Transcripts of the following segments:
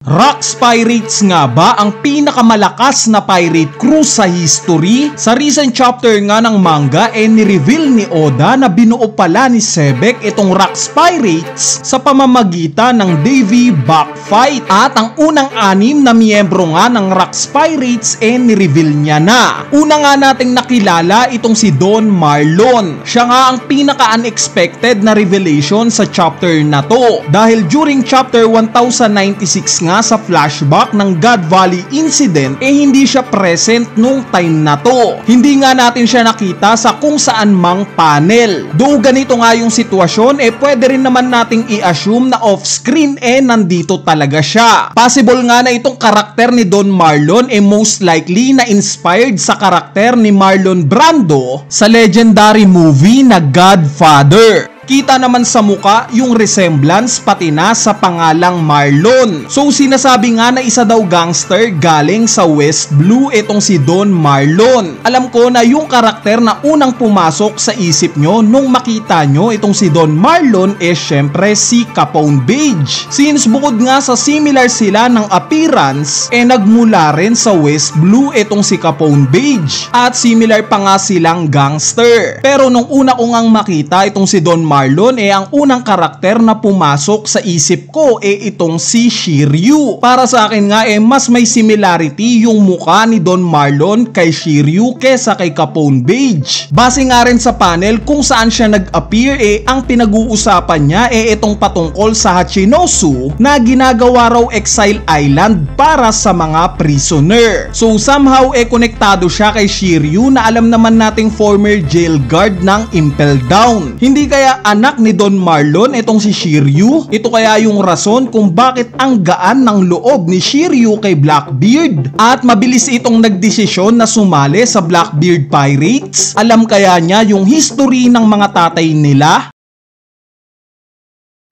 Rocks Pirates nga ba ang pinakamalakas na pirate crew sa history? Sa recent chapter nga ng manga ni-reveal ni Oda na binuo pala ni Sebek itong Rocks Pirates sa pamamagitan ng Davy Back Fight. At ang unang 6 na miyembro nga ng Rocks Pirates ni-reveal niya na. Una nga nating nakilala itong si Don Marlon. Siya nga ang pinaka-unexpected na revelation sa chapter na to. Dahil during chapter 1096 nga sa flashback ng God Valley incident hindi siya present nung time na to. Hindi nga natin siya nakita sa kung saan mang panel. Though ganito nga yung sitwasyon pwede rin naman nating i-assume na off-screen nandito talaga siya. Possible nga na itong karakter ni Don Marlon most likely na inspired sa karakter ni Marlon Brando sa legendary movie na Godfather. Kita naman sa muka yung resemblance pati na sa pangalang Marlon. So sinasabi nga na isa daw gangster galing sa West Blue itong si Don Marlon. Alam ko na yung karakter na unang pumasok sa isip nyo nung makita nyo itong si Don Marlon syempre si Capone Beige. Since bukod nga sa similar sila ng appearance nagmula rin sa West Blue itong si Capone Beige. At similar pa nga silang gangster. Pero nung una ko ngang makita itong si Don Marlon ang unang karakter na pumasok sa isip ko itong si Shiryu. Para sa akin nga mas may similarity yung mukha ni Don Marlon kay Shiryu kesa kay Capone Beige. Base nga rin sa panel kung saan siya nag-appear ang pinag-uusapan niya itong patungkol sa Hachinosu na ginagawa raw exile island para sa mga prisoner. So somehow konektado siya kay Shiryu na alam naman nating former jail guard ng Impel Down. Hindi kaya anak ni Don Marlon itong si Shiryu? Ito kaya yung rason kung bakit ang gaan ng loob ni Shiryu kay Blackbeard at mabilis itong nagdesisyon na sumali sa Blackbeard Pirates? Alam kaya niya yung history ng mga tatay nila?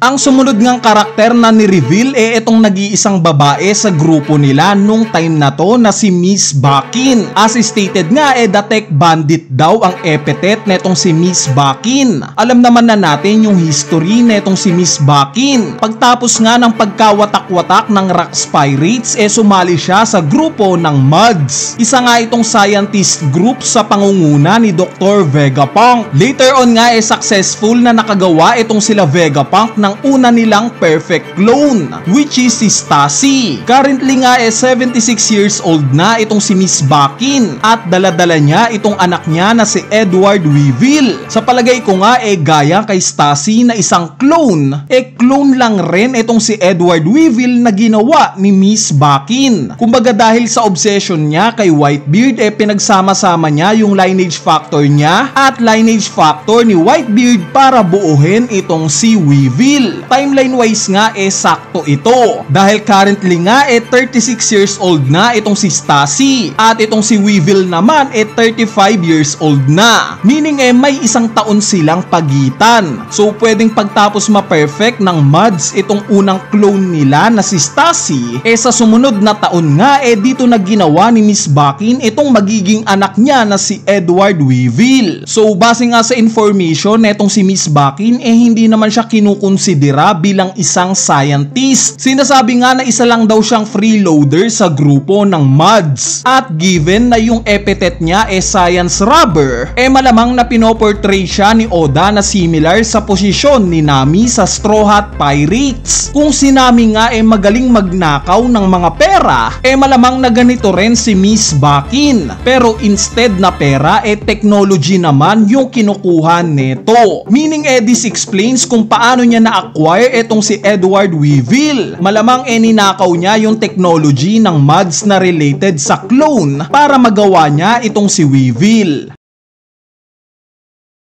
Ang sumunod ngang karakter na ni-reveal itong nag-iisang babae sa grupo nila nung time na to na si Miss Bakin. As stated nga the tech bandit daw ang epithet netong si Miss Bakin. Alam naman na natin yung history netong si Miss Bakin. Pagtapos nga ng pagkawatak-watak ng Rocks Pirates sumali siya sa grupo ng Muds. Isa nga itong scientist group sa pangunguna ni Dr. Vegapunk. Later on nga successful na nakagawa itong sila Vegapunk ng una nilang perfect clone, which is si Stacy. Currently nga 76 years old na itong si Miss Bakin at daladala niya itong anak niya na si Edward Weevil. Sa palagay ko nga gaya kay Stacy na isang clone, clone lang rin itong si Edward Weevil na ginawa ni Miss Bakin. Kumbaga dahil sa obsession niya kay Whitebeard pinagsama-sama niya yung lineage factor niya at lineage factor ni Whitebeard para buuhin itong si Weevil. Timeline wise nga sakto ito dahil currently nga 36 years old na itong si Stacy at itong si Weevil naman 35 years old na, meaning may isang taon silang pagitan. So pwedeng pagtapos ma-perfect ng Muds itong unang clone nila na si Stacy sa sumunod na taon nga dito na ginawa ni Miss Bakin itong magiging anak niya na si Edward Weevil. So base nga sa information netong si Miss Bakin hindi naman siya kinukonsidera bilang isang scientist. Sinasabi nga na isa lang daw siyang freeloader sa grupo ng Muds. At given na yung epithet niya science robber, malamang na pinoportray siya ni Oda na similar sa posisyon ni Nami sa Straw Hat Pirates. Kung si Nami nga magaling magnakaw ng mga pera, malamang na ganito rin si Miss Bakin. Pero instead na pera, technology naman yung kinukuha neto. Meaning this explains kung paano niya na-acquire etong si Edward Weevil. Malamang ninakaw niya yung technology ng Muds na related sa clone para magawa niya itong si Weevil.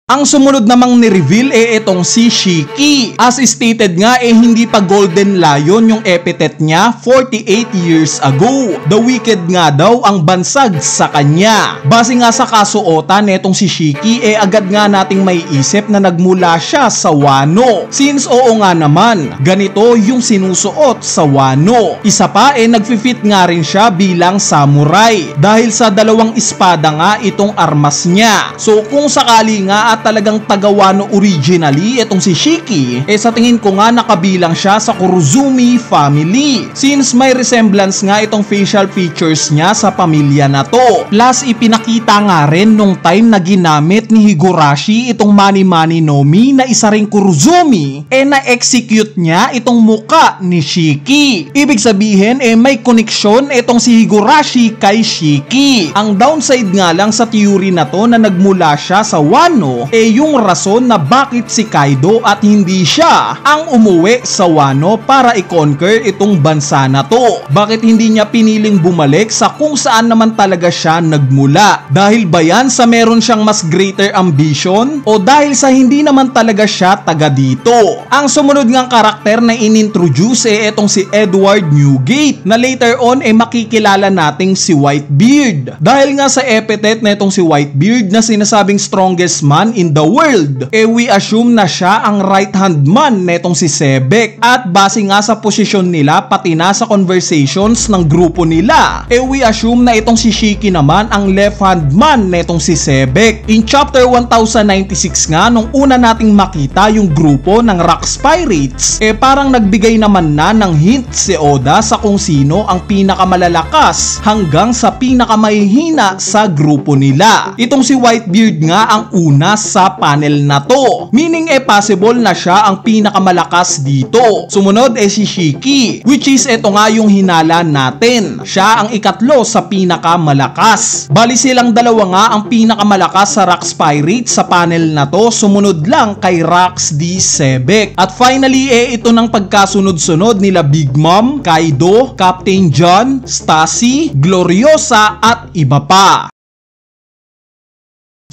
Ang sumunod namang ni-reveal itong si Shiki. As stated nga hindi pa Golden Lion yung epithet niya 48 years ago. The Wicked nga daw ang bansag sa kanya. Base nga sa kasuotan netong si Shiki agad nga nating maiisip na nagmula siya sa Wano. Since oo nga naman, ganito yung sinusuot sa Wano. Isa pa nagfi-fit nga rin siya bilang samurai dahil sa dalawang espada nga itong armas niya. So kung sakali nga at talagang taga Wano originally itong si Shiki, sa tingin ko nga nakabilang siya sa Kurozumi family since may resemblance nga itong facial features niya sa pamilya na to. Plus ipinakita nga rin nung time na ginamit ni Higurashi itong Mani Mani no Mi na isa ring Kurozumi, na-execute niya itong muka ni Shiki. Ibig sabihin may koneksyon itong si Higurashi kay Shiki. Ang downside nga lang sa theory na to na nagmula siya sa Wano yung rason na bakit si Kaido at hindi siya ang umuwi sa Wano para i-conquer itong bansa na to. Bakit hindi niya piniling bumalik sa kung saan naman talaga siya nagmula? Dahil ba yan sa meron siyang mas greater ambition o dahil sa hindi naman talaga siya taga dito? Ang sumunod ngang karakter na inintroduce itong si Edward Newgate na later on makikilala nating si Whitebeard. Dahil nga sa epithet na itong si Whitebeard na sinasabing strongest man in the world, we assume na siya ang right hand man na itong si Sebek. At base nga sa posisyon nila pati na sa conversations ng grupo nila, we assume na itong si Shiki naman ang left hand man na itong si Sebek. In chapter 1096 nga nung una nating makita yung grupo ng Rocks Pirates, parang nagbigay naman na ng hint si Oda sa kung sino ang pinakamalalakas hanggang sa pinakamahihina sa grupo nila. Itong si Whitebeard nga ang una sa panel na to, meaning possible na siya ang pinakamalakas dito. Sumunod si Shiki, which is ito nga yung hinala natin. Siya ang ikatlo sa pinakamalakas. Bali silang dalawa nga ang pinakamalakas sa Rocks Pirates sa panel na to, sumunod lang kay Rocks D. Sebek. At finally ito ng pagkasunod-sunod nila Big Mom, Kaido, Captain John, Stacy, Gloriosa at iba pa.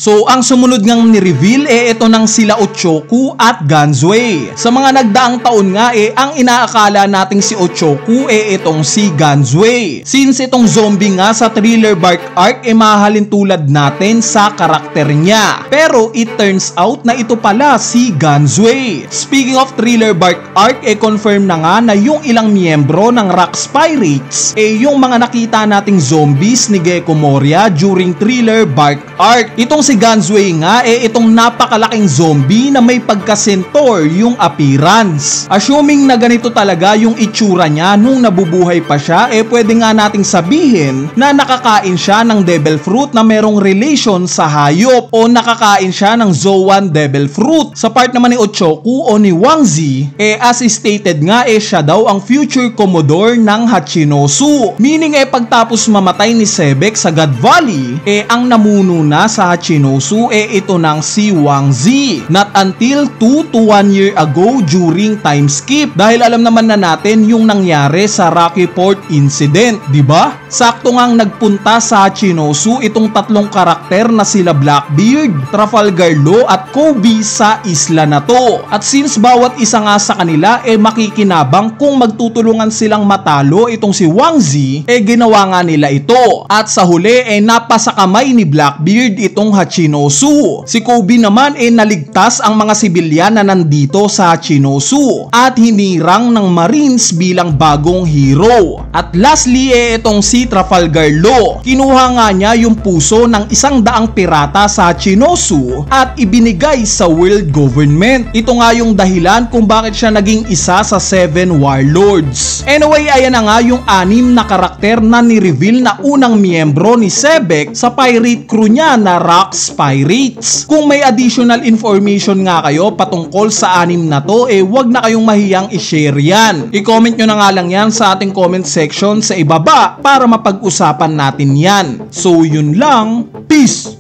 So ang sumunod ngang ni-reveal ito ng sila Ochoku at Ganzue. Sa mga nagdaang taon nga ang inaakala nating si Ochoku itong si Ganzue. Since itong zombie nga sa Thriller Bark arc mahalin tulad natin sa karakter niya. Pero it turns out na ito pala si Ganzue. Speaking of Thriller Bark arc confirm na nga na yung ilang miyembro ng Rocks Pirates yung mga nakita nating zombies ni Gecko Moria during Thriller Bark arc. Itong si Ganzue nga itong napakalaking zombie na may pagka-centaur yung appearance. Assuming na ganito talaga yung itsura niya nung nabubuhay pa siya, pwede nga nating sabihin na nakakain siya ng devil fruit na merong relation sa hayop o nakakain siya ng Zoan devil fruit. Sa part naman ni Ochoku o ni Wangzi, as stated nga siya daw ang future commodore ng Hachinosu. Meaning pagtapos mamatay ni Sebek sa God Valley, ang namuno na sa Hachinosu ito ng si Wangzi. Not until 2 to 1 year ago during time skip. Dahil alam naman na natin yung nangyari sa Rocky Port incident, di ba? Sakto ngang nagpunta sa Hachinosu itong tatlong karakter na sila Blackbeard, Trafalgar Law at Kobe sa isla na to. At since bawat isa nga sa kanila makikinabang kung magtutulungan silang matalo itong si Wangzi, ginawa nga nila ito. At sa huli napasa kamay ni Blackbeard itong Hachinosu. Si Kobe naman naligtas ang mga sibilyan na nandito sa Hachinosu at hinirang ng Marines bilang bagong hero. At lastly itong si Trafalgar Law. Kinuha nga niya yung puso ng 100 pirata sa Hachinosu at ibinigay sa world government. Ito nga yung dahilan kung bakit siya naging isa sa 7 warlords. Anyway, ayan na nga yung 6 na karakter na ni-reveal na unang miyembro ni Sebek sa pirate crew niya na Rocks Pirates. Kung may additional information nga kayo patungkol sa 6 na to, wag na kayong mahiyang i-share yan. I-comment nyo na nga lang yan sa ating comment section sa ibaba para mapag-usapan natin yan. So yun lang, peace!